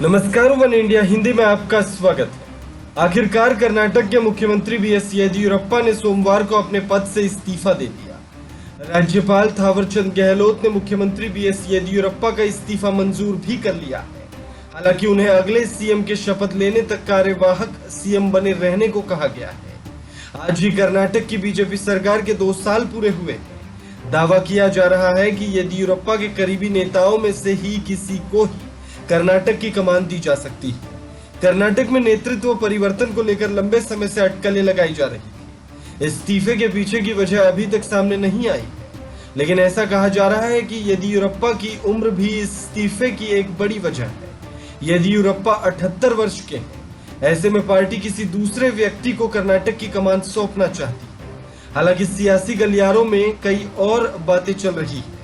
नमस्कार, one India Hindi में आपका स्वागत है। आखिरकार कर्नाटक के मुख्यमंत्री बीएस येदियुरप्पा ने सोमवार को अपने पद से इस्तीफा दे दिया। राज्यपाल थावरचंद गहलोत ने मुख्यमंत्री बीएस येदियुरप्पा का इस्तीफा मंजूर भी कर लिया है। हालांकि उन्हें अगले सीएम के शपथ लेने तक कार्यवाहक सीएम बने रहने को कहा गया है। आज ही कर्नाटक की बीजेपी सरकार के 2 साल पूरे हुए हैं। दावा किया जा रहा है कि येदियुरप्पा के करीबी नेताओं में से ही किसी को ही कर्नाटक की कमान दी जा सकती है। कर्नाटक में नेतृत्व परिवर्तन को लेकर लंबे समय से अटकलें लगाई जा रही थी। इस्तीफे के पीछे की वजह अभी तक सामने नहीं आई है, लेकिन ऐसा कहा जा रहा है कि येदियुरप्पा की उम्र भी इस्तीफे की एक बड़ी वजह है। येदियुरप्पा 78 वर्ष के हैं। ऐसे में पार्टी किसी दूसरे व्यक्ति को कर्नाटक की कमान सौंपना चाहती है। हालांकि सियासी गलियारों में कई और बातें चल रही है,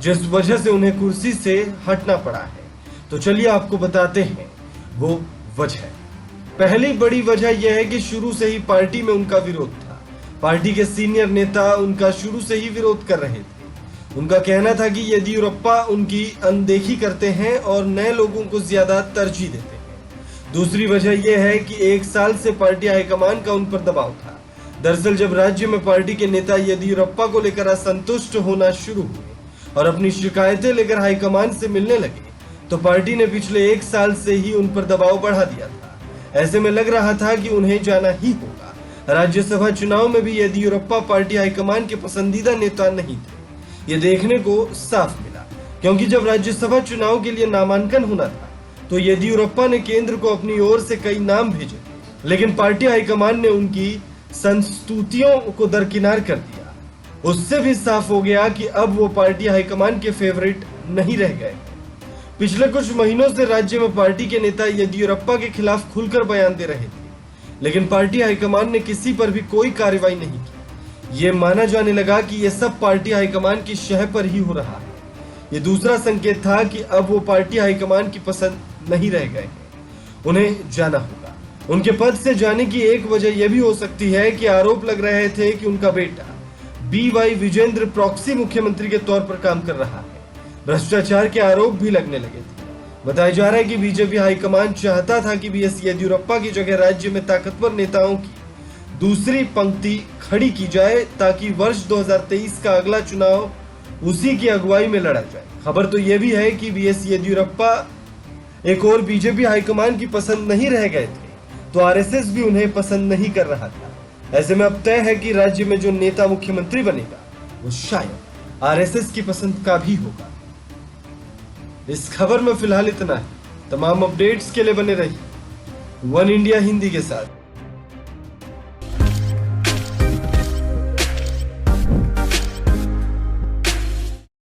जिस वजह से उन्हें कुर्सी से हटना पड़ा है। तो चलिए आपको बताते हैं वो वजह। पहली बड़ी वजह यह है कि शुरू से ही पार्टी में उनका विरोध था। पार्टी के सीनियर नेता उनका शुरू से ही विरोध कर रहे थे। उनका कहना था कि येदियुरप्पा उनकी अनदेखी करते हैं और नए लोगों को ज्यादा तरजीह देते हैं। दूसरी वजह यह है कि 1 साल से पार्टी हाईकमान का उन पर दबाव था। दरअसल जब राज्य में पार्टी के नेता येदियुरप्पा को लेकर असंतुष्ट होना शुरू हुए और अपनी शिकायतें लेकर हाईकमान से मिलने लगे, तो पार्टी ने पिछले 1 साल से ही उन पर दबाव बढ़ा दिया था। ऐसे में लग रहा था कि उन्हें जाना ही होगा। राज्यसभा चुनाव में भी येदियुरप्पा पार्टी हाईकमान के पसंदीदा नेता नहीं थे। ये देखने को साफ मिला, क्योंकि जब राज्यसभा चुनाव के लिए नामांकन होना था तो येदियुरप्पा ने केंद्र को अपनी ओर से कई नाम भेजे थे, लेकिन पार्टी हाईकमान ने उनकी संस्तुतियों को दरकिनार कर दिया। उससे भी साफ हो गया कि अब वो पार्टी हाईकमान के फेवरेट नहीं रह गए। पिछले कुछ महीनों से राज्य में पार्टी के नेता येदियुरप्पा के खिलाफ खुलकर बयान दे रहे थे, लेकिन पार्टी हाईकमान ने किसी पर भी कोई कार्रवाई नहीं की। ये माना जाने लगा कि ये सब पार्टी हाईकमान की शह पर ही हो रहा है। ये दूसरा संकेत था कि अब वो पार्टी हाईकमान की पसंद नहीं रह गए हैं, उन्हें जाना होगा। उनके पद से जाने की एक वजह यह भी हो सकती है कि आरोप लग रहे थे कि उनका बेटा BY विजेंद्र प्रॉक्सी मुख्यमंत्री के तौर पर काम कर रहा है। भ्रष्टाचार के आरोप भी लगने लगे थे। बताया जा रहा है कि बीजेपी हाईकमान चाहता था कि बीएस येदियुरप्पा की जगह राज्य में ताकतवर नेताओं की दूसरी पंक्ति खड़ी की जाए, ताकि वर्ष 2023 का अगला चुनाव उसी की अगुवाई में लड़ा जाए। खबर तो यह भी है कि बीएस येदियुरप्पा एक और बीजेपी हाईकमान की पसंद नहीं रह गए थे, तो आरएसएस भी उन्हें पसंद नहीं कर रहा था। ऐसे में अब तय है कि राज्य में जो नेता मुख्यमंत्री बनेगा वो शायद आरएसएस की पसंद का भी होगा। इस खबर में फिलहाल इतना है। तमाम अपडेट्स के लिए बने रहिए वन इंडिया हिंदी के साथ।